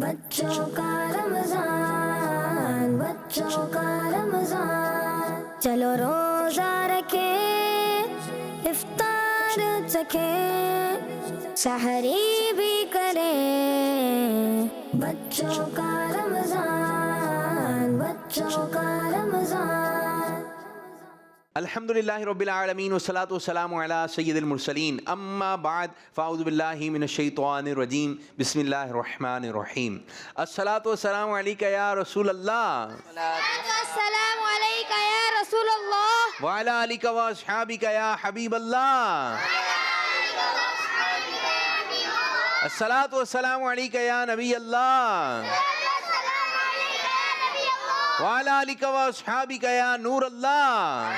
بچوں کا رمضان، بچوں کا رمضان، چلو روزہ رکھیں، افطار چکھیں، سحری بھی کریں، بچوں کا رمضان، بچوں کا رمضان۔ الحمدللہ رب العالمین والصلاة والسلام علی سید المرسلین، اما بعد فاعوذ باللہ من الشیطان الرجیم، بسم اللہ الرحمن الرحیم۔ الصلاة والسلام علیک یا رسول اللہ، السلام علیکہ یا رسول اللہ، وعلی آلک و اصحابک یا حبیب اللہ، الصلاة والسلام علیک یا نبی اللہ، وعلی آلک و اصحابک یا نور اللہ۔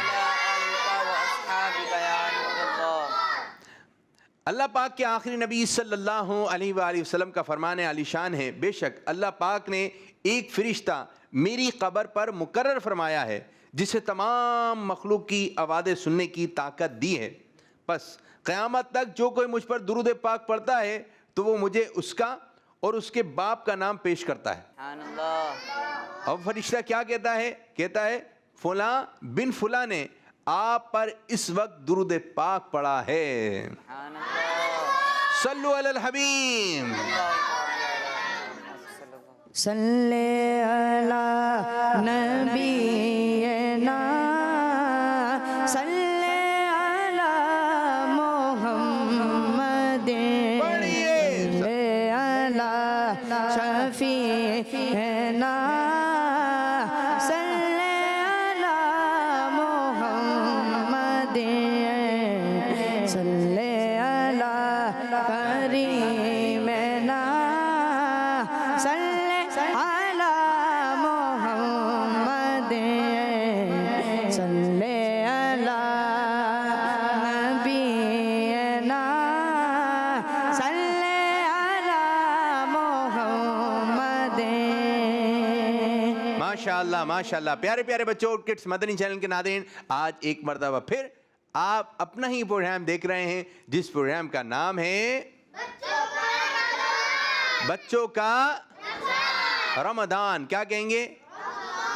اللہ پاک کے آخری نبی صلی اللہ علیہ وآلہ وسلم کا فرمان عالی شان ہے، بے شک اللہ پاک نے ایک فرشتہ میری قبر پر مقرر فرمایا ہے جسے تمام مخلوق کی آوازیں سننے کی طاقت دی ہے، بس قیامت تک جو کوئی مجھ پر درود پاک پڑھتا ہے تو وہ مجھے اس کا اور اس کے باپ کا نام پیش کرتا ہے۔ سبحان اللہ۔ اور فرشتہ کیا کہتا ہے؟ کہتا ہے فلاں بن فلاں نے آپ پر اس وقت درود پاک پڑھا ہے۔ سبحان اللہ۔ صلو علی الحبیب۔ صلی علی نبینا، صلی علی محمد، صلی علی شفیعنا، صلی علی محمد، صلی علی کریمنا، صلی علی محمد، صلی علی نبینا، صلی علی محمد۔ ماشاءاللہ ماشاءاللہ۔ پیارے پیارے بچوں اور کڈس مدنی چینل کے ناظرین، آج ایک مرتبہ پھر آپ اپنا ہی پروگرام دیکھ رہے ہیں جس پروگرام کا نام ہے بچوں کا رمضان۔ کیا کہیں گے؟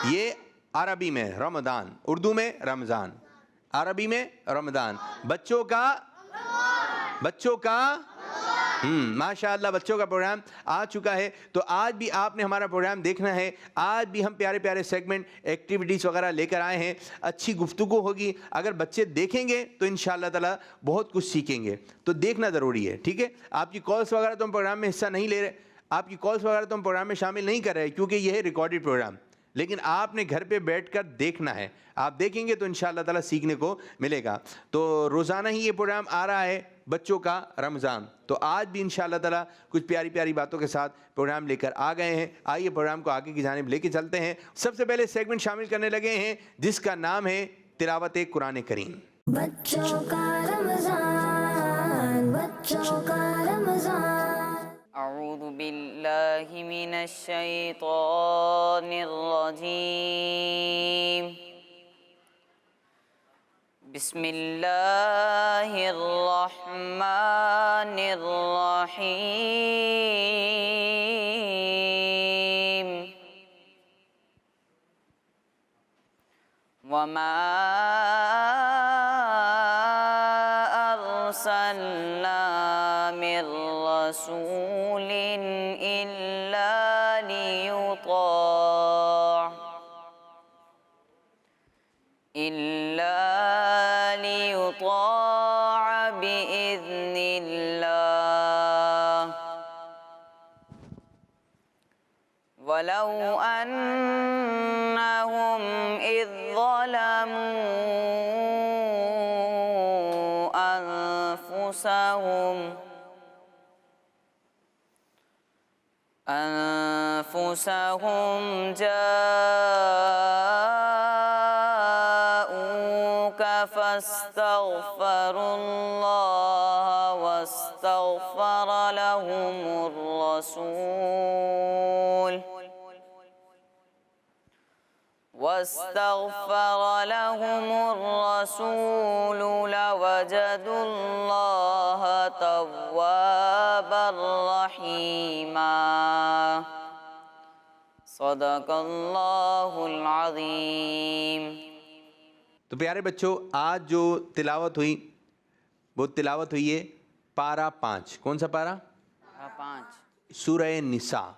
یہ عربی میں رمضان، اردو میں رمضان، عربی میں رمضان، بچوں کا ماشاءاللہ بچوں کا پروگرام آ چکا ہے۔ تو آج بھی آپ نے ہمارا پروگرام دیکھنا ہے۔ آج بھی ہم پیارے پیارے سیگمنٹ ایکٹیویٹیز وغیرہ لے کر آئے ہیں، اچھی گفتگو ہوگی۔ اگر بچے دیکھیں گے تو انشاءاللہ تعالی بہت کچھ سیکھیں گے، تو دیکھنا ضروری ہے، ٹھیک ہے؟ آپ کی کالس وغیرہ تو ہم پروگرام میں حصہ نہیں لے رہے، آپ کی کالس وغیرہ تو ہم پروگرام میں شامل نہیں کر رہے کیونکہ یہ ہے ریکارڈڈ پروگرام، لیکن آپ نے گھر پہ بیٹھ کر دیکھنا ہے۔ آپ دیکھیں گے تو انشاءاللہ تعالی سیکھنے کو ملے گا۔ تو روزانہ ہی یہ پروگرام آ رہا ہے بچوں کا رمضان، تو آج بھی انشاءاللہ تعالی کچھ پیاری پیاری باتوں کے ساتھ پروگرام لے کر آ گئے ہیں۔ آئیے پروگرام کو آگے کی جانب لے کے چلتے ہیں۔ سب سے پہلے سیگمنٹ شامل کرنے لگے ہیں جس کا نام ہے تلاوت قرآن کریم۔ بچوں کا رمضان، بچوں کا رمضان۔ اعوذ باللہ من الشیطان الرجیم، بسم اللہ الرحمن الرحیم، وما ارسلنا من رسول الا ليطاع بإذن الله، ولو أنهم إذ ظلموا أنفسهم جاءوك فاستغفروا الله واستغفر لهم الرسول لوجدوا الله توابا رحيما۔ صدق اللہ العظیم۔ تو پیارے بچوں، آج جو تلاوت ہوئی وہ تلاوت ہوئی ہے پارہ 5۔ کون سا پارہ؟ 5۔ سورہ نساء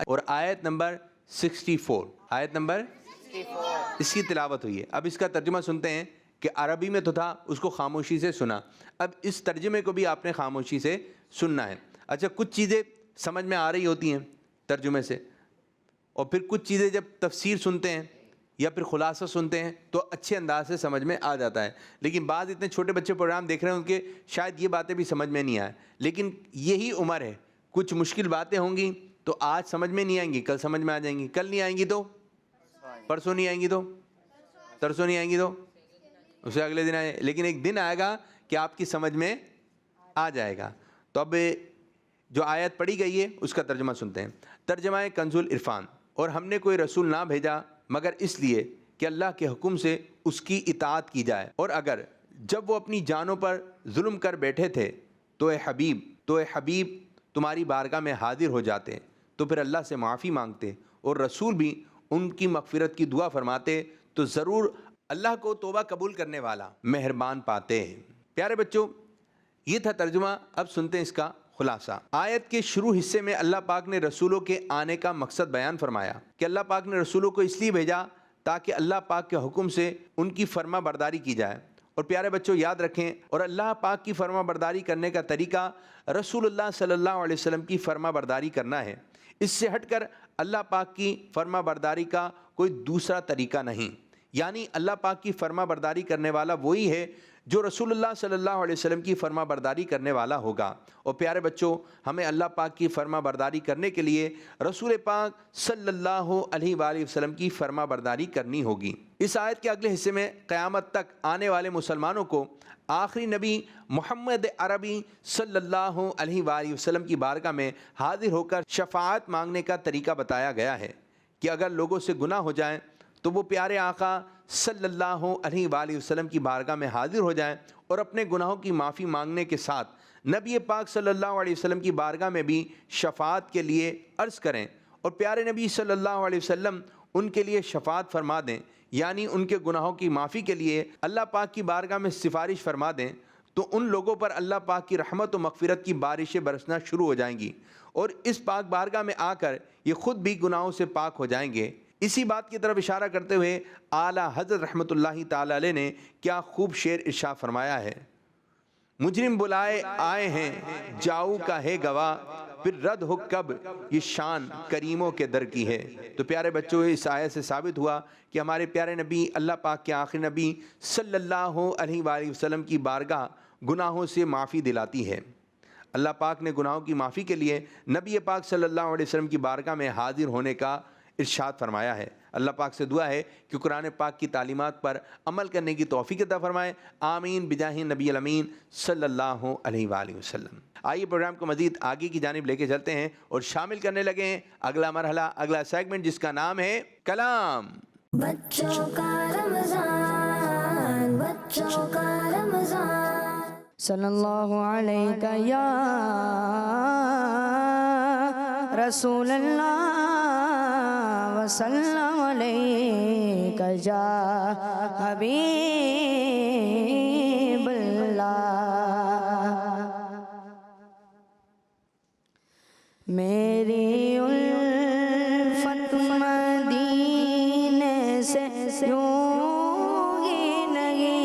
اور آیت نمبر 64۔ آیت نمبر 64 اس کی تلاوت ہوئی ہے۔ اب اس کا ترجمہ سنتے ہیں کہ عربی میں تو تھا، اس کو خاموشی سے سنا، اب اس ترجمے کو بھی آپ نے خاموشی سے سننا ہے۔ اچھا، کچھ چیزیں سمجھ میں آ رہی ہوتی ہیں ترجمے سے، اور پھر کچھ چیزیں جب تفسیر سنتے ہیں یا پھر خلاصہ سنتے ہیں تو اچھے انداز سے سمجھ میں آ جاتا ہے، لیکن بعض اتنے چھوٹے بچے پروگرام دیکھ رہے ہیں ان کے شاید یہ باتیں بھی سمجھ میں نہیں آئے، لیکن یہی عمر ہے، کچھ مشکل باتیں ہوں گی تو آج سمجھ میں نہیں آئیں گی، کل سمجھ میں آ جائیں گی، کل نہیں آئیں گی تو پرسوں نہیں آئیں گی تو ترسوں نہیں آئیں گی تو اسے اگلے دن آئے، لیکن ایک دن آئے گا کہ آپ کی سمجھ میں آ جائے گا۔ تو اب جو آیت پڑھی گئی ہے اس کا ترجمہ سنتے ہیں۔ ترجمہ کنز العرفان۔ اور ہم نے کوئی رسول نہ بھیجا مگر اس لیے کہ اللہ کے حکم سے اس کی اطاعت کی جائے، اور اگر جب وہ اپنی جانوں پر ظلم کر بیٹھے تھے تو اے حبیب تمہاری بارگاہ میں حاضر ہو جاتے تو پھر اللہ سے معافی مانگتے اور رسول بھی ان کی مغفرت کی دعا فرماتے تو ضرور اللہ کو توبہ قبول کرنے والا مہربان پاتے ہیں۔ پیارے بچوں، یہ تھا ترجمہ، اب سنتے ہیں اس کا خلاصہ۔ آیت کے شروع حصے میں اللہ پاک نے رسولوں کے آنے کا مقصد بیان فرمایا کہ اللہ پاک نے رسولوں کو اس لیے بھیجا تاکہ اللہ پاک کے حکم سے ان کی فرما برداری کی جائے۔ اور پیارے بچوں یاد رکھیں، اور اللہ پاک کی فرما برداری کرنے کا طریقہ رسول اللہ صلی اللہ علیہ وسلم کی فرما برداری کرنا ہے، اس سے ہٹ کر اللہ پاک کی فرما برداری کا کوئی دوسرا طریقہ نہیں، یعنی اللہ پاک کی فرما برداری کرنے والا وہی ہے جو رسول اللہ صلی اللہ علیہ وسلم کی فرما برداری کرنے والا ہوگا۔ اور پیارے بچوں، ہمیں اللہ پاک کی فرما برداری کرنے کے لیے رسول پاک صلی اللہ علیہ وآلہ وسلم کی فرما برداری کرنی ہوگی۔ اس آیت کے اگلے حصے میں قیامت تک آنے والے مسلمانوں کو آخری نبی محمد عربی صلی اللہ علیہ وآلہ وسلم کی بارگاہ میں حاضر ہو کر شفاعت مانگنے کا طریقہ بتایا گیا ہے کہ اگر لوگوں سے گناہ ہو جائیں تو وہ پیارے آقا صلی اللہ علیہ وآلہ وسلم کی بارگاہ میں حاضر ہو جائیں اور اپنے گناہوں کی معافی مانگنے کے ساتھ نبی پاک صلی اللہ علیہ وسلم کی بارگاہ میں بھی شفاعت کے لیے عرض کریں، اور پیارے نبی صلی اللہ علیہ وسلم ان کے لیے شفاعت فرما دیں، یعنی ان کے گناہوں کی معافی کے لیے اللہ پاک کی بارگاہ میں سفارش فرما دیں، تو ان لوگوں پر اللہ پاک کی رحمت و مغفرت کی بارشیں برسنا شروع ہو جائیں گی، اور اس پاک بارگاہ میں آ کر یہ خود بھی گناہوں سے پاک ہو جائیں گے۔ اسی بات کی طرف اشارہ کرتے ہوئے اعلیٰ حضرت رحمۃ اللہ تعالی علیہ نے کیا خوب شعر ارشاد فرمایا ہے: مجرم بلائے آئے ہیں جاؤ کا ہے گواہ، پھر رد ہو کب یہ شان کریموں کے در کی ہے۔ تو پیارے بچوں، اس آیت سے ثابت ہوا کہ ہمارے پیارے نبی اللہ پاک کے آخری نبی صلی اللہ علیہ وآلہ وسلم کی بارگاہ گناہوں سے معافی دلاتی ہے۔ اللہ پاک نے گناہوں کی معافی کے لیے نبی پاک صلی اللہ علیہ وسلم کی بارگاہ میں حاضر ہونے کا ارشاد فرمایا ہے۔ اللہ پاک سے دعا ہے کہ قرآن پاک کی تعلیمات پر عمل کرنے کی توفیق عطا فرمائے، آمین بجاہ نبی الامین صلی اللہ علیہ وآلہ وسلم۔ آئیے پروگرام کو مزید آگے کی جانب لے کے چلتے ہیں اور شامل کرنے لگے ہیں اگلا مرحلہ، اگلا سیگمنٹ، جس کا نام ہے کلام۔ بچوں کا رمضان، بچوں کا رمضان، صلی اللہ علیہ یا رسول اللہ وسلم علیہ یا حبیب اللہ۔ میری الفت مدینے سے یوں ہی نہیں،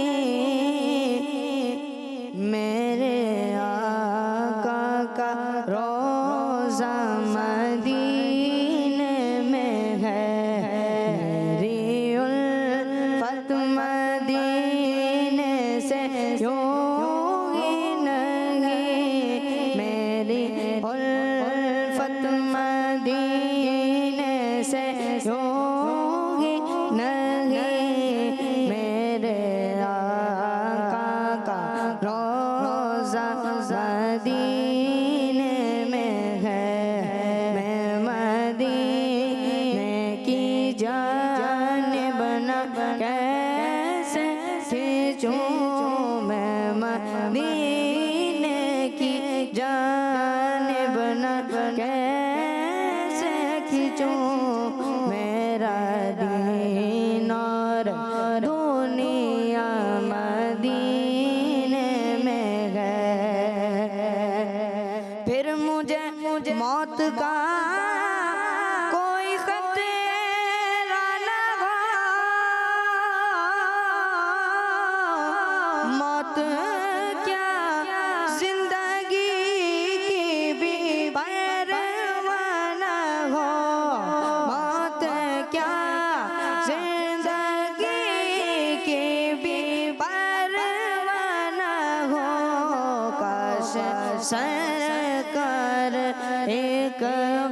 میرے آقا کا روزہ مدینے میں ہے، میری الفت مدینے سے یوں ہی نہیں، میری الفت مدینے سے یوں ہی نہیں، میرے آقا کا روزہ مدینے میں ہے، میں مدینے کی جانب نہ کیسے کھینچوں، میں مدینے کی جانب نہ کیسے جو میرا دین اور دنیا مدینے میں ہے، پھر مجھے موت کا کوئی خطرہ نہ ہو، موت کیا زندگی کی بھی پرواہ نہ ہو، موت کیا زندگی کی بھی پرواہ نہ ہو، کاش سرکار ایک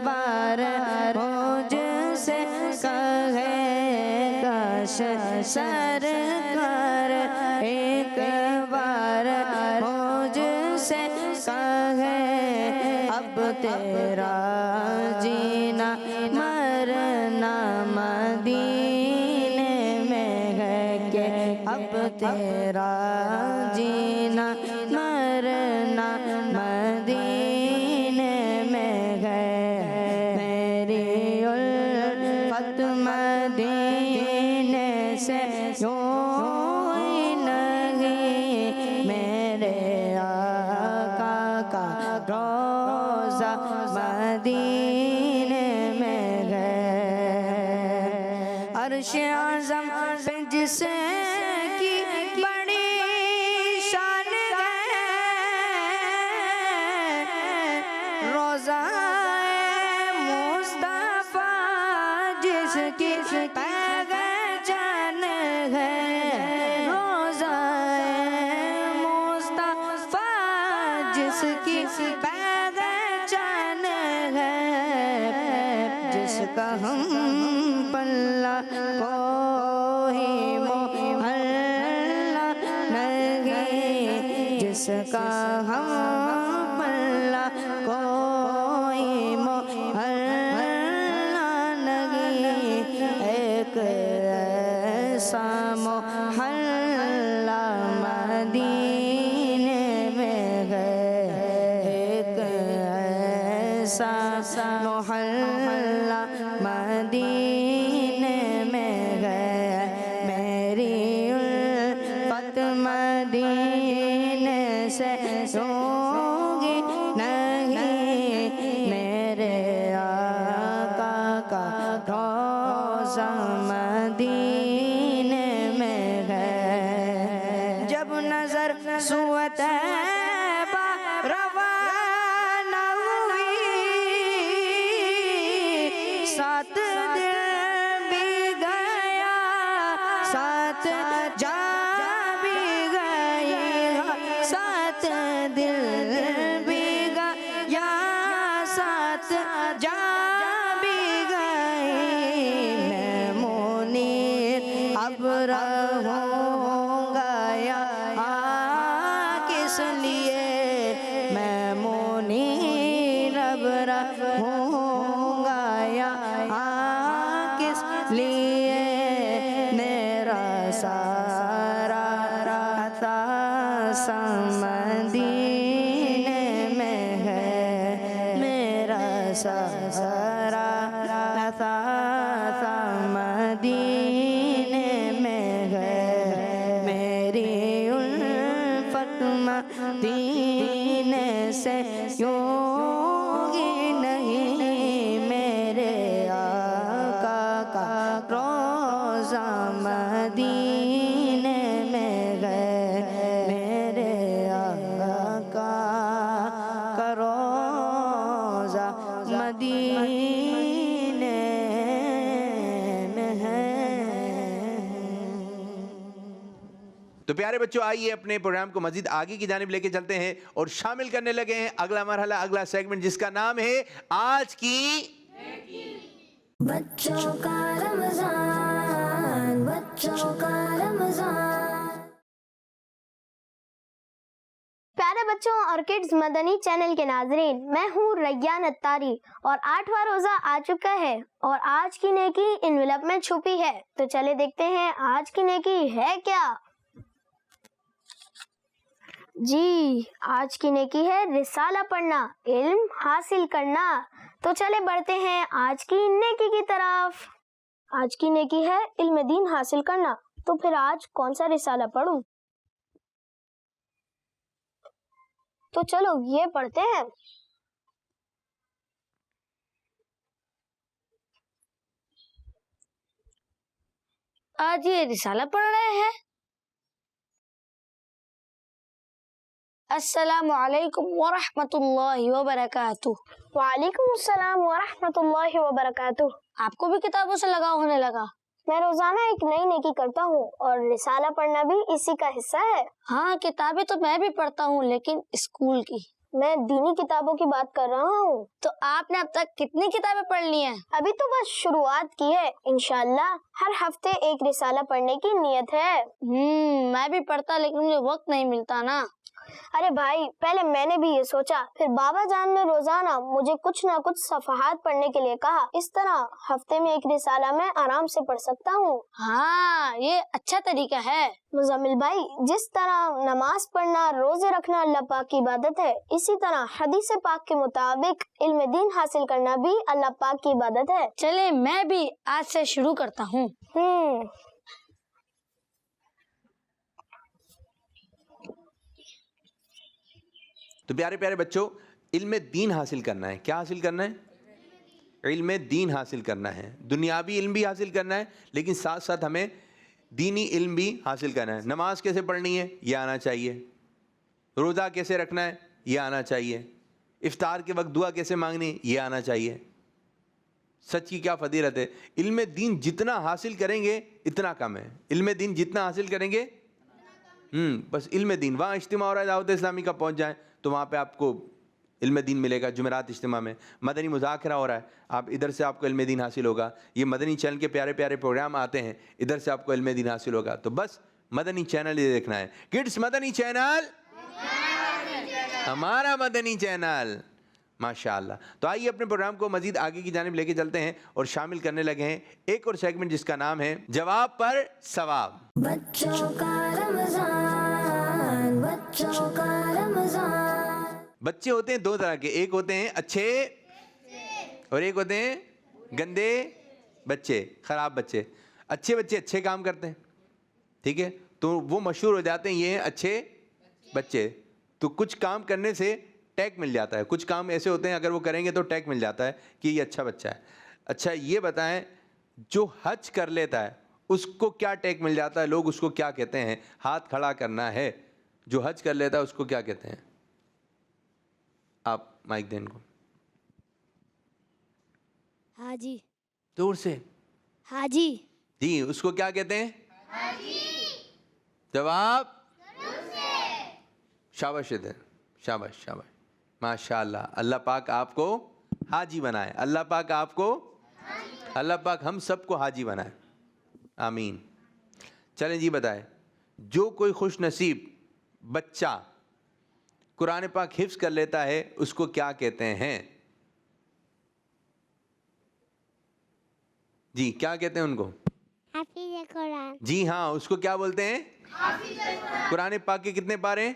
بار مجھ سے کہے، کاش سرکار ایک بار مجھ سے کہے، اب تیرا جینا مرنا مدینے میں ہے، کہ اب تیرا جینا مرنا مدینے میں ہے، میری الفت مدینے سے یوں ہی نہیں، میرے آقا کا روضہ مدینے میں ہے، عرش اعظم پہ جس کی بڑی شان ہے، روضہ مصطفیٰ جس کی پہچان ہے، روضہ مصطفیٰ جس کی پہچان ہے، جس کا ہم پلہ کوئی محلہ نہیں، جس کا ہم پلہ کوئی محلہ نہیں، ایک ایسا محلہ مدینے میں ہے، ایک ایسا محلہ مدینے میں ہے، میری الفت مدینے سے ہوگی نہیں، میرے آقا کا روضہ مدینے میں ہے، جب نظر سوئے طیبہ روانہ ہوئی، ساتھ دل بھی گیا، ساتھ جا بھی گئی، ساتھ دل بھی گیا، ساتھ جا بھی گئی، میں منیر اب رہوں گا یہاں کس لیے، میں منیر اب رہوں گا یہاں کس لیے، میرا سارا راتا مدینے میں ہے، میرا سارا راتا مدینے میں ہے، میری الفت مدینے سے یوں ہی نہیں، میرے آقا کا روضہ مدینے میں ہے، میرے آقا کا روضہ مدینے میں ہے۔ تو پیارے بچوں آئیے اپنے پروگرام کو مزید آگے کی جانب لے کے چلتے ہیں اور شامل کرنے لگے ہیں اگلا مرحلہ، اگلا سیگمنٹ، جس کا نام ہے آج کی بچوں کا رمضان، بچوں کا رمضان۔ پیارے بچوں اور کڈز مدنی چینل کے ناظرین، میں ہوں ریان اتاری اور 8واں روزہ آ چکا ہے اور آج کی نیکی انویلپ میں چھپی ہے، تو چلے دیکھتے ہیں آج کی نیکی ہے کیا۔ جی، آج کی نیکی ہے رسالہ پڑھنا، علم حاصل کرنا۔ تو چلے بڑھتے ہیں آج کی نیکی کی طرف. آج کی نیکی ہے علم دین حاصل کرنا. تو پھر آج کون سا رسالہ پڑھوں؟ تو چلو یہ پڑھتے ہیں. آج یہ رسالہ پڑھ رہے ہیں. السلام علیکم ورحمۃ اللہ وبرکاتہ. وعلیکم السلام ورحمۃ اللہ وبرکاتہ. آپ کو بھی کتابوں سے لگاؤ ہونے لگا؟ میں روزانہ ایک نئی نیکی کرتا ہوں اور رسالہ پڑھنا بھی اسی کا حصہ ہے. ہاں کتابیں تو میں بھی پڑھتا ہوں لیکن اسکول کی. میں دینی کتابوں کی بات کر رہا ہوں. تو آپ نے اب تک کتنی کتابیں پڑھ لی ہیں؟ ابھی تو بس شروعات کی ہے. انشاءاللہ ہر ہفتے ایک رسالہ پڑھنے کی نیت ہے. میں بھی پڑھتا لیکن مجھے وقت نہیں ملتا نا. ارے بھائی پہلے میں نے بھی یہ سوچا، پھر بابا جان نے روزانہ مجھے کچھ نہ کچھ صفحات پڑھنے کے لیے کہا. اس طرح ہفتے میں ایک رسالہ میں آرام سے پڑھ سکتا ہوں. ہاں یہ اچھا طریقہ ہے. مزمل بھائی، جس طرح نماز پڑھنا، روزے رکھنا اللہ پاک کی عبادت ہے، اسی طرح حدیث پاک کے مطابق علم دین حاصل کرنا بھی اللہ پاک کی عبادت ہے. چلے میں بھی آج سے شروع کرتا ہوں. تو پیارے پیارے بچوں، علم دین حاصل کرنا ہے. کیا حاصل کرنا ہے؟ علم دین حاصل کرنا ہے. دنیاوی علم بھی حاصل کرنا ہے لیکن ساتھ ساتھ ہمیں دینی علم بھی حاصل کرنا ہے. نماز کیسے پڑھنی ہے یہ آنا چاہیے. روزہ کیسے رکھنا ہے یہ آنا چاہیے. افطار کے وقت دعا کیسے مانگنی یہ آنا چاہیے. سچ کی کیا فضیلت ہے. علم دین جتنا حاصل کریں گے اتنا کم ہے. علم دین جتنا حاصل کریں گے بس علم دین. وہاں اجتماع ہو رہا ہے دعوت اسلامی کا، پہنچ جائیں تو وہاں پہ آپ کو علم دین ملے گا. جمعرات اجتماع میں مدنی مذاکرہ ہو رہا ہے، آپ ادھر سے آپ کو علم دین حاصل ہوگا. یہ مدنی چینل کے پیارے پیارے پروگرام آتے ہیں، ادھر سے آپ کو علم دین حاصل ہوگا. تو بس مدنی چینل یہ دیکھنا ہے. کڈس مدنی چینل، ہمارا مدنی چینل. ماشاءاللہ. تو آئیے اپنے پروگرام کو مزید آگے کی جانب لے کے چلتے ہیں اور شامل کرنے لگے ہیں ایک اور سیگمنٹ جس کا نام ہے جواب پر ثواب. بچوں کا رمضان، بچوں کا رمضان. بچے ہوتے ہیں دو طرح کے، ایک ہوتے ہیں اچھے اور ایک ہوتے ہیں گندے بچے، خراب بچے. اچھے بچے اچھے کام کرتے ہیں، ٹھیک ہے، تو وہ مشہور ہو جاتے ہیں یہ ہیں اچھے بچے. تو کچھ کام کرنے سے ٹیگ مل جاتا ہے. کچھ کام ایسے ہوتے ہیں اگر وہ کریں گے تو ٹیگ مل جاتا ہے کہ یہ اچھا بچہ ہے. اچھا یہ بتائیں جو حج کر لیتا ہے اس کو کیا ٹیگ مل جاتا ہے؟ لوگ اس کو کیا کہتے ہیں؟ ہاتھ کھڑا کرنا ہے. جو حج کر لیتا ہے اس کو کیا کہتے ہیں؟ آپ مائک دیں کو. حاجی. دور سے. حاجی. جی اس کو کیا کہتے ہیں؟ جواب شاباش دیں. شاباش شاباش، ماشاء اللہ. اللہ پاک آپ کو حاجی بنائے. اللہ پاک آپ کو، اللہ پاک ہم سب کو حاجی بنائے. آمین. چلیں جی بتائیں، جو کوئی خوش نصیب بچہ قرآن پاک حفظ کر لیتا ہے اس کو کیا کہتے ہیں؟ جی کیا کہتے ہیں ان کو؟ حافظ قرآن. جی ہاں، اس کو کیا بولتے ہیں؟ قرآن پاک کے کتنے پارے؟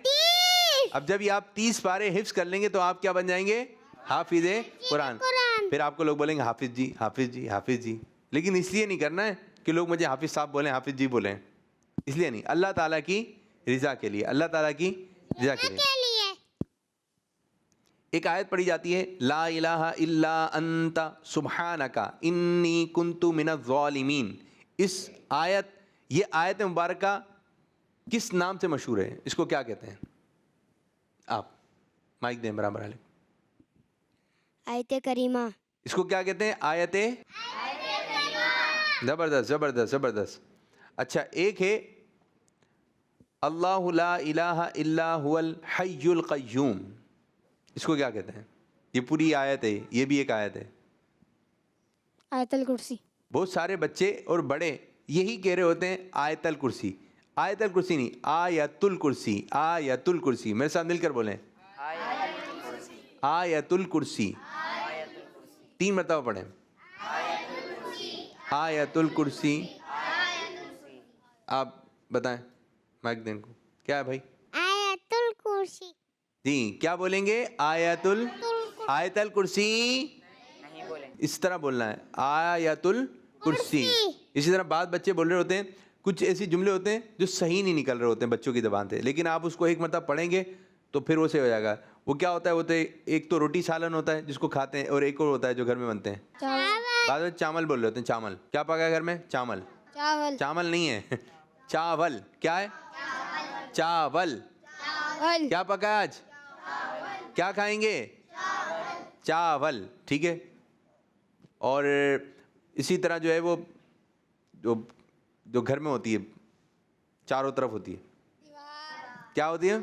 اب جب یہ آپ 30 پارے حفظ کر لیں گے تو آپ کیا بن جائیں گے؟ حافظ قرآن. پھر آپ کو لوگ بولیں گے حافظ جی حافظ جی حافظ جی. لیکن اس لیے نہیں کرنا ہے کہ لوگ مجھے حافظ صاحب بولیں، حافظ جی بولیں، اس لیے نہیں. اللہ تعالیٰ کی رضا کے لیے، اللہ تعالیٰ کی رضا کے لیے. ایک آیت پڑھی جاتی ہے، لا الہ الا انت سبحانک انی کنت من الظالمین. اس آیت، یہ آیت مبارکہ کس نام سے مشہور ہے؟ اس کو کیا کہتے ہیں؟ آپ مائک دیں برابر علیہ. آیت کریمہ. اس کو کیا کہتے ہیں؟ آیت. زبردست زبردست زبردست. اچھا ایک ہے اللہ لا الہ الا هو الحی القیوم. اس کو کیا کہتے ہیں؟ یہ پوری آیت ہے، یہ بھی ایک آیت ہے. آیت الکرسی. بہت سارے بچے اور بڑے یہی کہہ رہے ہوتے ہیں آیت الکرسی. آیت الکرسی نہیں، آیت الکرسی. آیت الکرسی. میرے ساتھ مل کر بولیں، آیت الکرسی. 3 مرتبہ پڑھیں، آیت الکرسی. آپ بتائیں مائک دین کو، کیا ہے بھائی؟ آیت الکرسی. جی کیا بولیں گے؟ آیت الکرسی اس طرح بولنا ہے آیت الکرسی. اسی طرح بعض بچے بول رہے ہوتے ہیں کچھ ایسی جملے ہوتے ہیں جو صحیح نہیں نکل رہے ہوتے ہیں بچوں کی زبان سے, لیکن آپ اس کو ایک مرتبہ پڑھیں گے تو پھر وہ سے ہو جائے گا. وہ کیا ہوتا ہے, وہ تو ایک تو روٹی سالن ہوتا ہے جس کو کھاتے ہیں, اور ایک اور ہوتا ہے جو گھر میں بنتے ہیں. بعض میں چاول بول رہے ہوتے ہیں, چاول. کیا پکا ہے گھر میں؟ چاول. چاول نہیں ہے, چاول. کیا ہے؟ چاول. کیا پکا ہے آج؟ کیا کھائیں گے؟ چاول. ٹھیک ہے. اور اسی طرح جو ہے وہ جو گھر میں ہوتی ہے چاروں طرف ہوتی ہے, کیا ہوتی ہے؟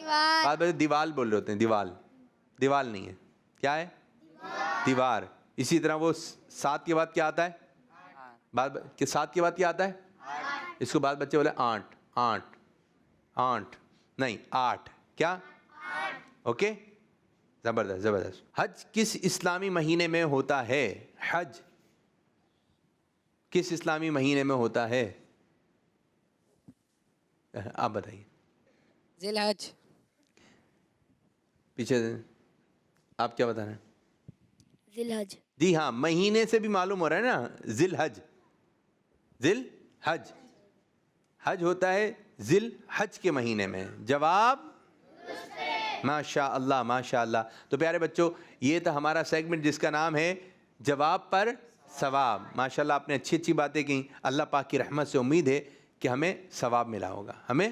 بعد بچے دیوال بول رہے ہوتے ہیں. دیوال. دیوال نہیں ہے, کیا ہے؟ دیوار. اسی طرح وہ 7 کے بعد کیا آتا ہے؟ بعد 7 کے بعد کیا آتا ہے؟ اس کو بعد بچے بولے آنٹ. آنٹ. آنٹ نہیں, 8. کیا؟ اوکے, زبردست زبردست. حج کس اسلامی مہینے میں ہوتا ہے؟ حج کس اسلامی مہینے میں ہوتا ہے؟ آپ بتائیے. ذی الحج. پیچھے آپ کیا بتا رہے ہیں؟ ذی الحج. جی ہاں, مہینے سے بھی معلوم ہو رہا ہے نا, ذی الحج. ذی الحج. حج ہوتا ہے ذی الحج کے مہینے میں. جواب ماشاء اللہ ماشاء اللہ. تو پیارے بچوں, یہ تھا ہمارا سیگمنٹ جس کا نام ہے جواب پر ثواب. ماشاء اللہ آپ نے اچھی اچھی باتیں کیں. اللہ پاک کی رحمت سے امید ہے کہ ہمیں ثواب ملا ہوگا, ہمیں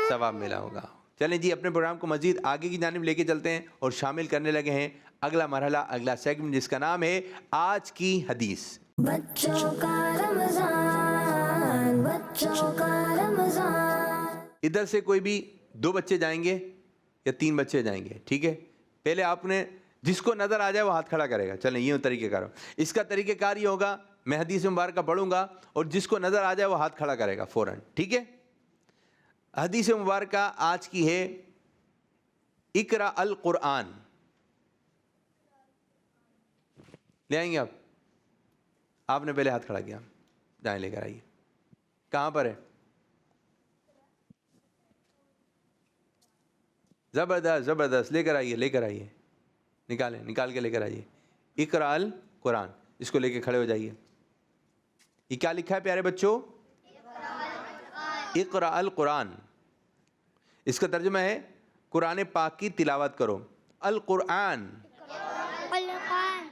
ثواب ملا ہوگا. چلیں جی, اپنے پروگرام کو مزید آگے کی جانب لے کے چلتے ہیں اور شامل کرنے لگے ہیں اگلا مرحلہ, اگلا سیگمنٹ جس کا نام ہے آج کی حدیث. بچوں کا رمضان, بچوں کا رمضان. ادھر سے کوئی بھی 2 بچے جائیں گے یا 3 بچے جائیں گے, ٹھیک ہے. پہلے آپ نے جس کو نظر آ جائے وہ ہاتھ کھڑا کرے گا. چلیں یہ طریقہ کار. اس کا طریقہ کار یہ ہوگا, میں حدیث مبارکہ پڑھوں گا اور جس کو نظر آ جائے وہ ہاتھ کھڑا کرے گا فوراً, ٹھیک ہے. حدیث مبارکہ آج کی ہے اقرا القرآن. لے آئیں گے آپ؟ آپ نے پہلے ہاتھ کھڑا کیا, جائیں لے کر آئیے. کہاں پر ہے؟ زبردست زبردست, لے کر آئیے لے کر آئیے. نکال کے لے کر آئیے. اقرا القرآن. اس کو لے کے کھڑے ہو جائیے. یہ کیا لکھا ہے پیارے بچوں؟ اقرا القرآن. اس کا ترجمہ ہے قرآن پاک کی تلاوت کرو. القرآن.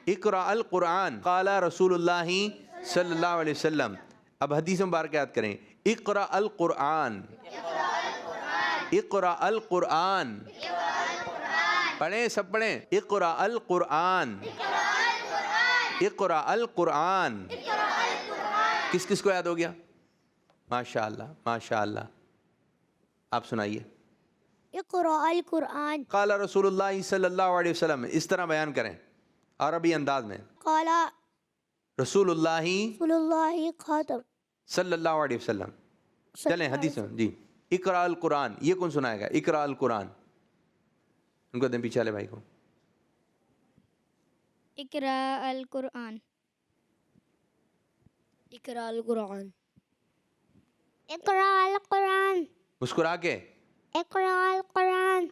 اقرا القرآن. قال رسول اللہ صلی اللہ علیہ وسلم. اب حدیث مبارکہ یاد کریں. اقرا القرآن. اقرا القرآن. پڑھیں, سب پڑھیں. اقرا القرآن. اقرا القرآن. کس کس کو یاد ہو گیا؟ ماشاء اللہ ماشاء اللہ. آپ سنائیے. اقرا القرآن. قال رسول اللہ صلی اللہ علیہ وسلم. اس طرح بیان کریں عربی انداز میں. قال رسول اللہ رسول اللہ خاتم. صلی اللہ علیہ وسلم. چلیں حدیث میں. جی, اقرا القرآن. یہ کون سنائے گا؟ اقرا القرآن. ان کو دیں پیچھے والے بھائی کو. اقرا القرآن. اقرا القرآن. اقرا القرآن. مسکرا کے. اقرا القرآن.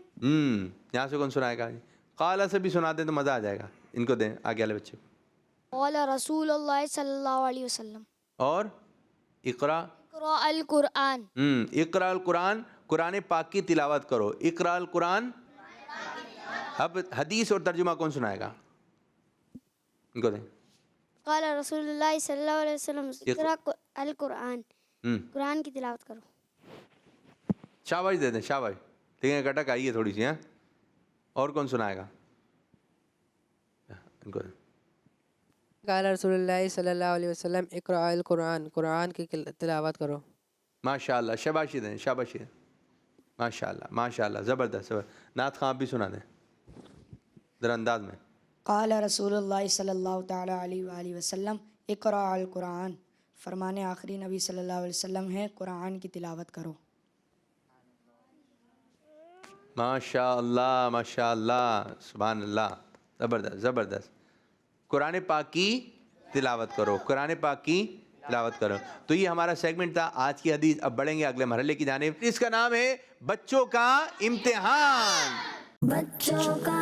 یہاں سے کون سنائے گا؟ قال سے بھی سنا دیں تو مزہ آ جائے گا. ان کو دیں آگے والے بچے کو. قال رسول اللہ صلی اللہ علیہ وسلم. اور اقرا اقرا القرآن. اقرا القرآن. قرآن پاک کی تلاوت کرو. اقرا القرآن. اب حدیث اور ترجمہ کون سنائے گا؟ ان کو دیں. قال رسول اللہ صلی اللہ علیہ وسلم. اقرا القرآن. قرآن کی تلاوت کرو. شاباش دے دیں, شاباش. لیکن کٹک آئی ہے تھوڑی سی. اور کون سنائے گا؟ ان کو دیں. قال رسول اللہ صلی اللہ علیہ وسلم اقرا القرآن. قرآن کی تلاوت کرو. ماشاء اللہ, شاباشی دیں شاباشی دیں. ماشاء اللہ ماشاء اللہ, زبردست. نعت خواں آپ بھی سنا دیں ذرا انداز میں. قال رسول اللہ صلی اللہ تعالی علیہ وآلہ وسلم اقرا القرآن. فرمان آخری نبی صلی اللہ علیہ وسلم ہے قرآن کی تلاوت کرو. ماشاء اللہ ماشاء اللہ, سبحان اللہ, زبردست زبردست. قرآن پاک کی تلاوت کرو. قرآن پاک کی تلاوت کرو. تو یہ ہمارا سیگمنٹ تھا آج کی حدیث. اب بڑھیں گے اگلے مرحلے کی جانب. اس کا نام ہے بچوں کا امتحان. بچوں کا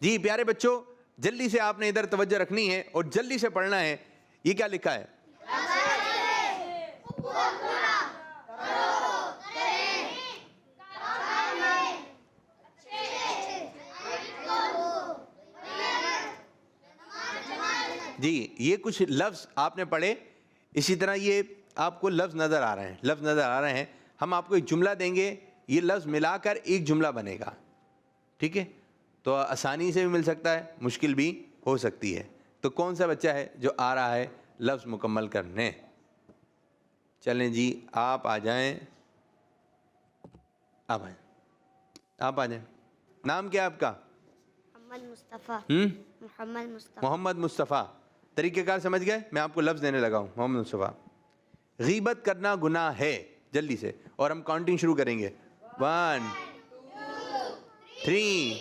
جی پیارے بچوں جلدی سے آپ نے ادھر توجہ رکھنی ہے اور جلدی سے پڑھنا ہے. یہ کیا لکھا ہے؟ جی یہ کچھ لفظ آپ نے پڑھے، اسی طرح یہ آپ کو لفظ نظر آ رہے ہیں. ہم آپ کو ایک جملہ دیں گے، یہ لفظ ملا کر ایک جملہ بنے گا. ٹھیک ہے؟ تو آسانی سے بھی مل سکتا ہے، مشکل بھی ہو سکتی ہے. تو کون سا بچہ ہے جو آ رہا ہے لفظ مکمل کرنے؟ چلیں جی آپ آ جائیں. آپ آ جائیں. نام کیا ہے آپ کا؟ محمد مصطفیٰ. محمد مصطفیٰ. طریقہ کار سمجھ گئے؟ میں آپ کو لفظ دینے لگا ہوں. محمد مصطفیٰ. غیبت کرنا گناہ ہے. جلدی سے، اور ہم کاؤنٹنگ شروع کریں گے. 1 3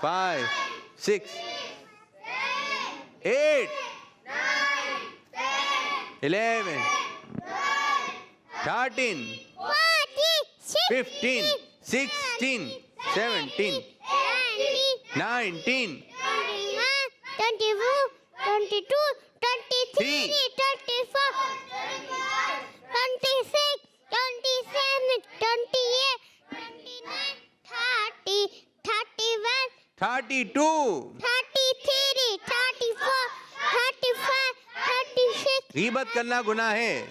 5 6 8 11 13 15 16 17 19 غیبت کرنا گناہ ہے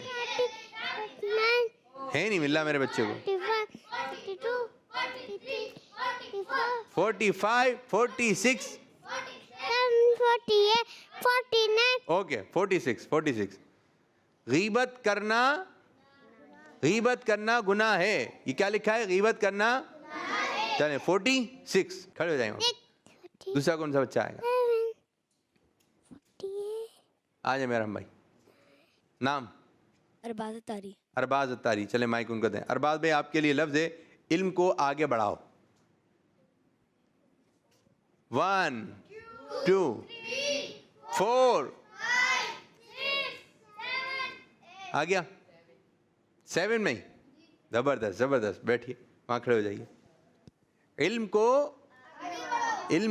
نہیں مل رہا میرے بچے کو. 45 46 اوکے 46. غیبت کرنا گناہ ہے. یہ کیا لکھا ہے؟ غیبت کرنا. چلیں 46 کھڑے ہو جائیں. دوسرا کون سا بچہ آئے گا؟ آ جائے میرا بھائی. نام؟ ارباز اتاری. چلیں مائک ان کو دیں. ارباز بھائی آپ کے لیے لفظ ہے علم کو آگے بڑھاؤ. 1 2 4 آ گیا 7 میں. زبردست. بیٹھیے وہاں کھڑے ہو جائیے. علم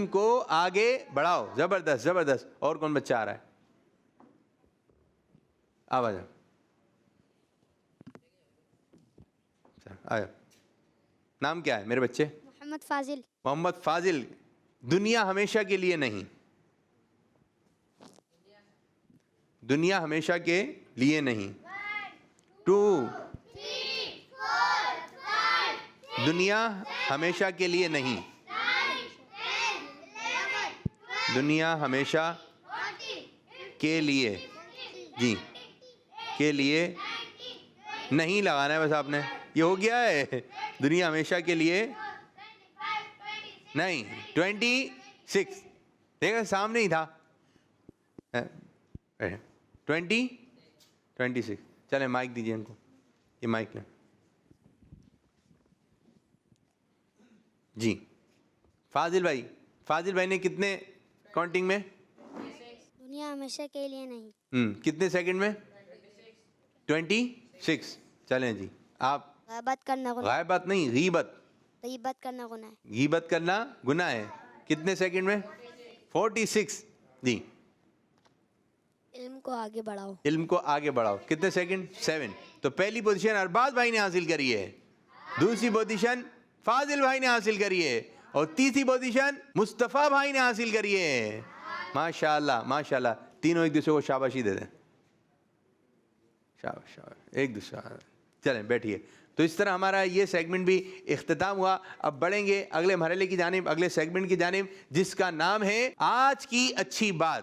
کو آگے بڑھاؤ. زبردست. اور کون بچہ آ رہا ہے؟ آواز آیا. نام کیا ہے میرے بچے؟ محمد فاضل. دنیا ہمیشہ کے لیے نہیں. دنیا ہمیشہ کے لیے نہیں. 2 دنیا ہمیشہ کے لیے نہیں. دنیا ہمیشہ کے لیے جی کے لیے نہیں لگانا ہے بس آپ نے. یہ ہو گیا ہے. دنیا ہمیشہ کے لیے نہیں. 26 دیکھا سامنے ہی تھا. 26 چلیں مائک دیجیے ان کو. یہ مائک لیں جی. فاضل بھائی نے کتنے کاؤنٹنگ میں؟ دنیا ہمیشہ کے لیے نہیں. کتنے سیکنڈ میں؟ 26. چلیں جی آپ. غیبت نہیں غیبت کرنا گناہ ہے. غیبت کرنا گناہ ہے. کتنے سیکنڈ میں؟ 46 جی. علم کو آگے بڑھاؤ. علم کو آگے بڑھاؤ. کتنے سیکنڈ؟ 7. تو پہلی پوزیشن ارباز بھائی نے حاصل کری ہے. دوسری پوزیشن فاضل بھائی نے حاصل کری ہے. اور تیسری پوزیشن مصطفیٰ بھائی نے حاصل کری ہے. ماشاءاللہ. تینوں ایک دوسرے کو شاباشی دے دیں. شاباش ایک دوسرا. چلیں بیٹھیے. تو اس طرح ہمارا یہ سیگمنٹ بھی اختتام ہوا. اب بڑھیں گے اگلے مرحلے کی جانب، اگلے سیگمنٹ کی جانب، جس کا نام ہے آج کی اچھی بات.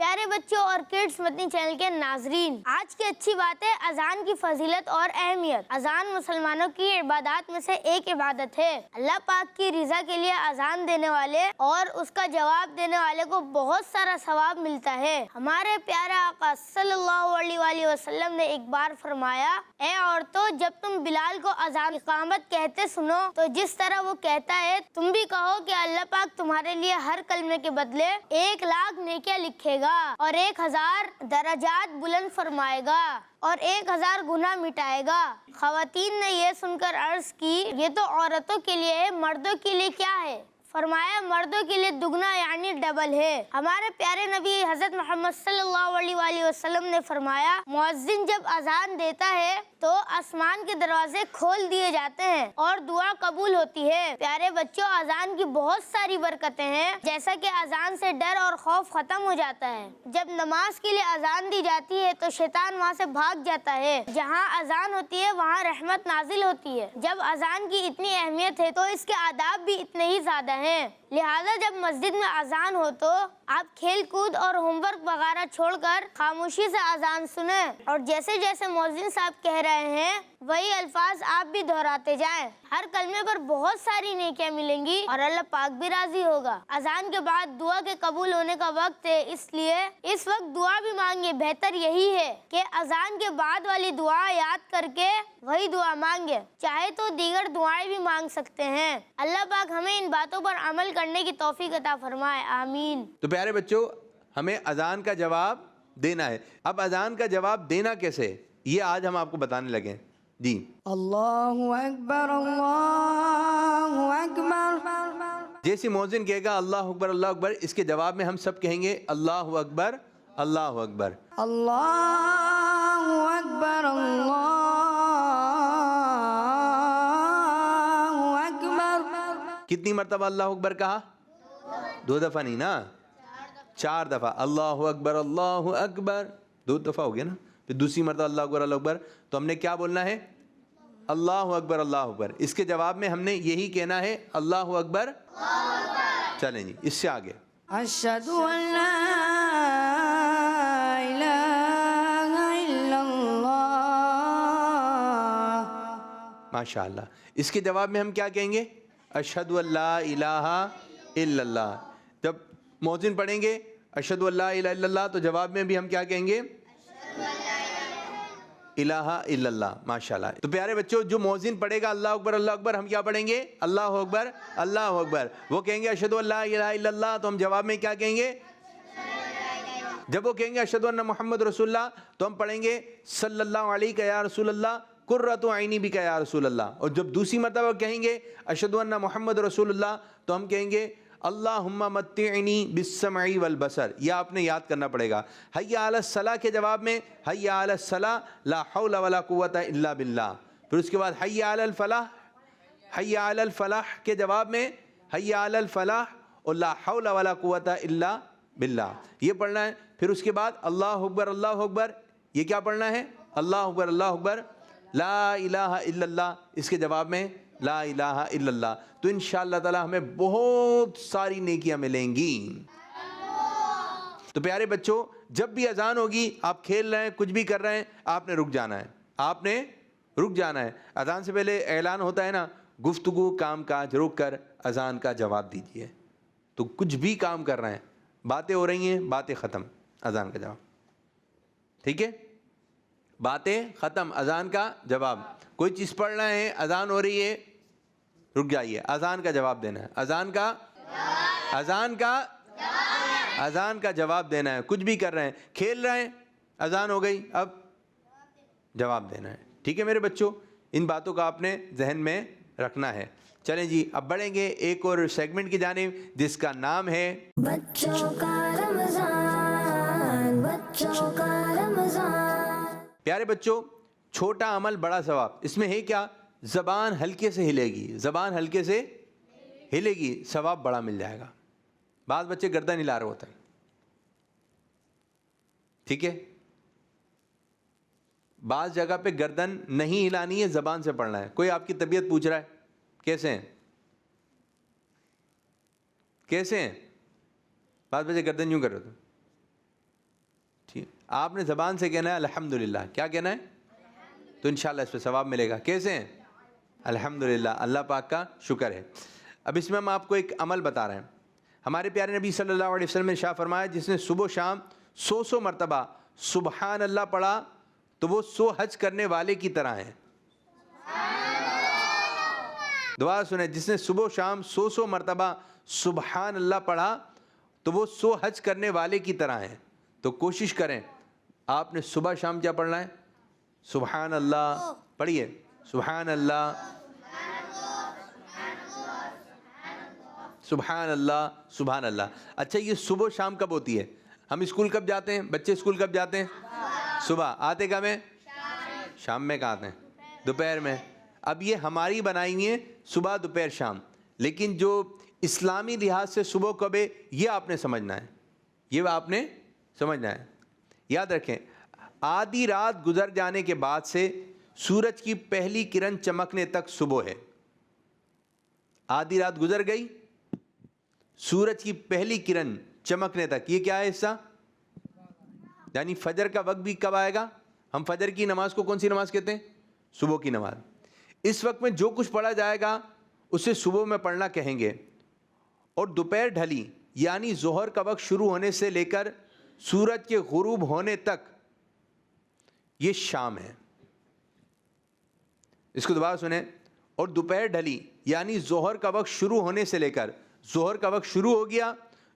پیارے بچوں اور کڈز مدنی چینل کے ناظرین، آج کی اچھی بات ہے اذان کی فضیلت اور اہمیت. اذان مسلمانوں کی عبادات میں سے ایک عبادت ہے. اللہ پاک کی رضا کے لیے اذان دینے والے اور اس کا جواب دینے والے کو بہت سارا ثواب ملتا ہے. ہمارے پیارے آقا صلی اللہ علیہ وآلہ وسلم نے ایک بار فرمایا، اے عورتوں، جب تم بلال کو اذان اقامت کہتے سنو تو جس طرح وہ کہتا ہے تم بھی کہو کہ اللہ پاک تمہارے لیے ہر کلمے کے بدلے 1,00,000 نیکیاں لکھے گا. گا اور 1000 درجات بلند فرمائے گا اور 1000 گناہ مٹائے گا۔ خواتین نے یہ سن کر عرض کی یہ تو عورتوں کے لیے ہے، مردوں کے لیے کیا ہے؟ فرمایا مردوں کے لیے دگنا یعنی ڈبل ہے۔ ہمارے پیارے نبی حضرت محمد صلی اللہ علیہ وآلہ وسلم نے فرمایا مؤذن جب اذان دیتا ہے تو آسمان کے دروازے کھول دیے جاتے ہیں اور دعا قبول ہوتی ہے۔ پیارے بچوں، اذان کی بہت ساری برکتیں ہیں، جیسا کہ اذان سے ڈر اور خوف ختم ہو جاتا ہے۔ جب نماز کے لیے اذان دی جاتی ہے تو شیطان وہاں سے بھاگ جاتا ہے۔ جہاں اذان ہوتی ہے وہاں رحمت نازل ہوتی ہے۔ جب اذان کی اتنی اہمیت ہے تو اس کے آداب بھی اتنے ہی زیادہ ہیں، لہذا جب مسجد میں اذان ہو تو آپ کھیل کود اور ہوم ورک وغیرہ چھوڑ کر خاموشی سے اذان سنیں اور جیسے جیسے مؤذن صاحب کہہ رہے ہیں وہی الفاظ آپ بھی دہراتے جائیں۔ ہر کلمے پر بہت ساری نیکیاں ملیں گی اور اللہ پاک بھی راضی ہوگا۔ اذان کے بعد دعا کے قبول ہونے کا وقت ہے، اس لیے اس وقت دعا بھی مانگے۔ بہتر یہی ہے کہ اذان کے بعد والی دعا یاد کر کے وہی دعا مانگے، چاہے تو دیگر دعائیں بھی مانگ سکتے ہیں۔ اللہ پاک ہمیں ان باتوں پر عمل کرنے کی توفیق عطا فرمائے، آمین۔ تو پیارے بچوں، ہمیں اذان کا جواب دینا ہے۔ اب اذان کا جواب دینا کیسے، یہ آج ہم آپ کو بتانے لگے ہیں۔ جی اللہ اکبر اللہ اکبر۔ جیسے مؤذن کہے گا اللہ اکبر اللہ اکبر، اس کے جواب میں ہم سب کہیں گے اللہ اکبر اللہ اکبر۔ اللہ اکبر اللہ اکبر۔ کتنی مرتبہ اللہ اکبر کہا؟ 2 دفعہ نہیں نا، 4 دفعہ۔ اللہ اکبر اللہ اکبر 2 دفعہ ہو گیا نا، پھر دوسری مرتبہ اللہ اکبر اللہ اکبر۔ تو ہم نے کیا بولنا ہے؟ اللہ اکبر اللہ اکبر۔ اس کے جواب میں ہم نے یہی کہنا ہے اللہ اکبر۔ چلیں جی اس سے آگے، اشہد ان لا الہ الا اللہ۔ ماشاءاللہ۔ اس کے جواب میں ہم کیا کہیں گے؟ اشہد ان لا الہ الا اللہ۔ جب مؤذن پڑھیں گے اشہد ان لا الہ الا اللہ تو جواب میں بھی ہم کیا کہیں گے؟ الہ الا اللہ۔ ماشاءاللہ۔ تو پیارے بچوں، جو مؤذن پڑھے گا اللہ اکبر ہم کیا پڑھیں گے؟ اللہ اکبر اللہ اکبر۔ وہ کہیں گے اشہد ان لا الہ الا اللہ تو ہم جواب میں کیا کہیں گے؟ جب وہ کہیں گے اشہد ان محمد رسول اللہ تو ہم پڑھیں گے صلی اللہ علیہ یا رسول اللہ قرۃ عینی بک یا رسول اللہ۔ اور جب دوسری مرتبہ کہیں گے اشہد ان محمد رسول اللہ تو ہم کہیں گے اللہم متعنی بالسمع والبصر۔ یہ آپ نے یاد کرنا پڑے گا۔ حی علی الصلاۃ کے جواب میں حی علی الصلاۃ لا حول ولا قوۃ الا باللہ۔ پھر اس کے بعد حی علی الفلاح، حی علی الفلاح کے جواب میں حی علی الفلاح اور لا حول ولا قوۃ الا باللہ، یہ پڑھنا ہے۔ پھر اس کے بعد اللہ اکبر، یہ کیا پڑھنا ہے؟ اللہ اکبر لا الہ الا اللہ، اس کے جواب میں لا الہ الا اللہ۔ تو انشاءاللہ تعالی ہمیں بہت ساری نیکیاں ملیں گی۔ تو پیارے بچوں، جب بھی اذان ہوگی، آپ کھیل رہے ہیں، کچھ بھی کر رہے ہیں، آپ نے رک جانا ہے، آپ نے رک جانا ہے۔ اذان سے پہلے اعلان ہوتا ہے نا، گفتگو کام کاج روک کر اذان کا جواب دیجیے۔ تو کچھ بھی کام کر رہے ہیں، باتیں ہو رہی ہیں، باتیں ختم، اذان کا جواب، ٹھیک ہے؟ باتیں ختم، اذان کا جواب۔ کوئی چیز پڑھ رہے ہیں، اذان ہو رہی ہے، رک جائیے، اذان کا جواب دینا ہے، اذان کا جواب دینا ہے۔ کچھ بھی کر رہے ہیں، کھیل رہے ہیں، اذان ہو گئی، اب جواب دینا ہے، ٹھیک ہے میرے بچوں؟ ان باتوں کا آپ نے ذہن میں رکھنا ہے۔ چلیں جی اب بڑھیں گے ایک اور سیگمنٹ کی جانب جس کا نام ہے بچوں کا رمضان، بچوں کا رمضان۔ پیارے بچوں، چھوٹا عمل بڑا ثواب۔ اس میں ہے کیا؟ زبان ہلکے سے ہلے گی، زبان ہلکے سے ہلے گی، ثواب بڑا مل جائے گا۔ بعض بچے گردن ہلا رہے ہوتے ہیں، ٹھیک ہے؟ بعض جگہ پہ گردن نہیں ہلانی ہے، زبان سے پڑھنا ہے۔ کوئی آپ کی طبیعت پوچھ رہا ہے کیسے ہیں، کیسے ہیں؟ بعض بچے گردن یوں کر رہے ہوتے ہیں، ٹھیک، آپ نے زبان سے کہنا ہے الحمدللہ۔ کیا کہنا ہے؟ تو انشاءاللہ اس پہ ثواب ملے گا۔ کیسے ہیں؟ الحمدللہ، اللہ پاک کا شکر ہے۔ اب اس میں ہم آپ کو ایک عمل بتا رہے ہیں۔ ہمارے پیارے نبی صلی اللہ علیہ وسلم نے ارشاد فرمایا جس نے صبح و شام 100 مرتبہ سبحان اللہ پڑھا تو وہ 100 حج کرنے والے کی طرح ہیں۔ دعا سنیں، جس نے صبح و شام 100 مرتبہ سبحان اللہ پڑھا تو وہ 100 حج کرنے والے کی طرح ہیں۔ تو کوشش کریں آپ نے صبح شام کیا پڑھنا ہے؟ سبحان اللہ پڑھیے، سبحان اللہ، سبحان اللہ، سبحان اللہ۔ اچھا یہ صبح شام کب ہوتی ہے؟ ہم اسکول کب جاتے ہیں؟ بچے اسکول کب جاتے ہیں؟ صبح۔ آتے کب ہیں؟ شام میں کہاں آتے ہیں؟ دوپہر میں۔ اب یہ ہماری بنائی ہوئی ہے صبح دوپہر شام، لیکن جو اسلامی لحاظ سے صبح کب ہے یہ آپ نے سمجھنا ہے، یہ آپ نے سمجھنا ہے۔ یاد رکھیں آدھی رات گزر جانے کے بعد سے سورج کی پہلی کرن چمکنے تک صبح ہے۔ آدھی رات گزر گئی، سورج کی پہلی کرن چمکنے تک، یہ کیا ہے حصہ؟ یعنی فجر کا وقت بھی کب آئے گا؟ ہم فجر کی نماز کو کون سی نماز کہتے ہیں؟ صبح کی نماز۔ اس وقت میں جو کچھ پڑھا جائے گا اسے صبح میں پڑھنا کہیں گے۔ اور دوپہر ڈھلی یعنی ظہر کا وقت شروع ہونے سے لے کر سورج کے غروب ہونے تک یہ شام ہے۔ اس کو دوبارہ سنیں، اور دوپہر ڈھلی یعنی ظہر کا وقت شروع ہونے سے لے کر، ظہر کا وقت شروع ہو گیا،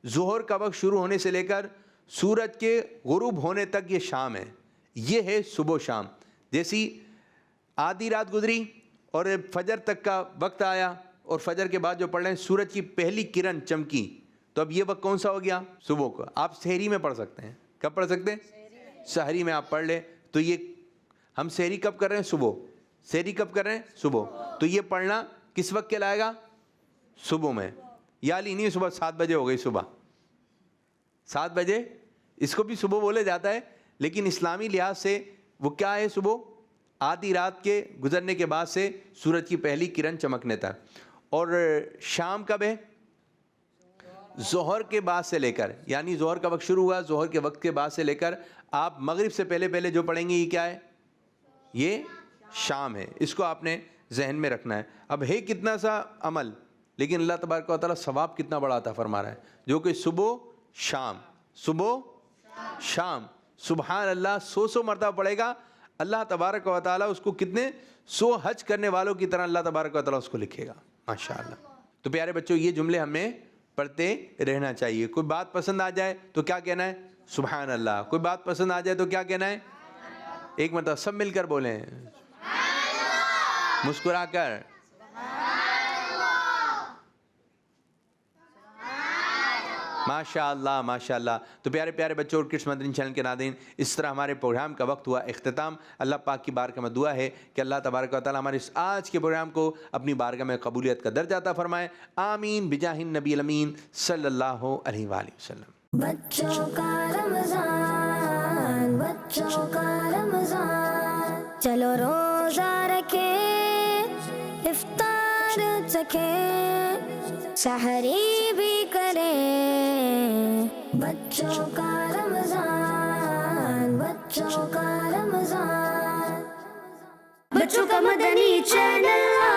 ظہر کا وقت شروع ہونے سے لے کر سورج کے غروب ہونے تک یہ شام ہے۔ یہ ہے صبح و شام۔ جیسی آدھی رات گزری اور فجر تک کا وقت آیا، اور فجر کے بعد جو پڑھ رہے ہیں سورج کی پہلی کرن چمکی، تو اب یہ وقت کون سا ہو گیا؟ صبح کا۔ آپ سحری میں پڑھ سکتے ہیں۔ کب پڑھ سکتے ہیں؟ سحری میں آپ پڑھ لیں۔ تو یہ ہم سحری کب کر رہے ہیں؟ صبح۔ سحری کب کر رہے ہیں؟ صبح۔ تو یہ پڑھنا کس وقت کے لائے گا؟ صبح میں۔ یا لی نہیں صبح 7 بجے ہو گئی، صبح 7 بجے، اس کو بھی صبح بولے جاتا ہے، لیکن اسلامی لحاظ سے وہ کیا ہے؟ صبح آدھی رات کے گزرنے کے بعد سے سورج کی پہلی کرن چمکنے تک۔ اور شام کب ہے؟ ظہر کے بعد سے لے کر، یعنی ظہر کا وقت شروع ہوا، ظہر کے وقت کے بعد سے لے کر آپ مغرب سے پہلے پہلے جو پڑھیں گے یہ کیا ہے؟ یہ شام ہے۔ اس کو آپ نے ذہن میں رکھنا ہے۔ اب ہے کتنا سا عمل، لیکن اللہ تبارک و تعالیٰ ثواب کتنا بڑا عطا فرما رہا ہے، جو کہ صبح شام، صبح شام، سبحان اللہ 100 مرتبہ پڑھے گا، اللہ تبارک و تعالیٰ اس کو کتنے 100 حج کرنے والوں کی طرح اللہ تبارک و تعالیٰ اس کو لکھے گا، ماشاءاللہ۔ تو پیارے بچوں یہ جملے ہمیں پڑھتے رہنا چاہیے۔ کوئی بات پسند آ جائے تو کیا کہنا ہے؟ سبحان اللہ۔ کوئی بات پسند آ جائے تو کیا کہنا ہے؟ ایک مرتبہ سب مل کر بولیں، مسکرا کر۔ ماشاء اللہ ماشاء اللہ۔ تو پیارے پیارے بچوں اور کڈس مدنی چینل کے ناظرین، اس طرح ہمارے پروگرام کا وقت ہوا اختتام۔ اللہ پاک کی بارگاہ میں دعا ہے کہ اللہ تبارک و تعالیٰ ہمارے اس آج کے پروگرام کو اپنی بارگاہ میں قبولیت کا درجہ عطا فرمائے، آمین بجاہ النبی الامین صلی اللہ علیہ وآلہ وسلم۔ بچوں کا رمضان، بچوں کا رمضان، چلو روزہ رکھے، افطار چکھے، سحری بھی کریں۔ بچوں کا رمضان، بچوں کا رمضان، بچوں کا مدنی چینل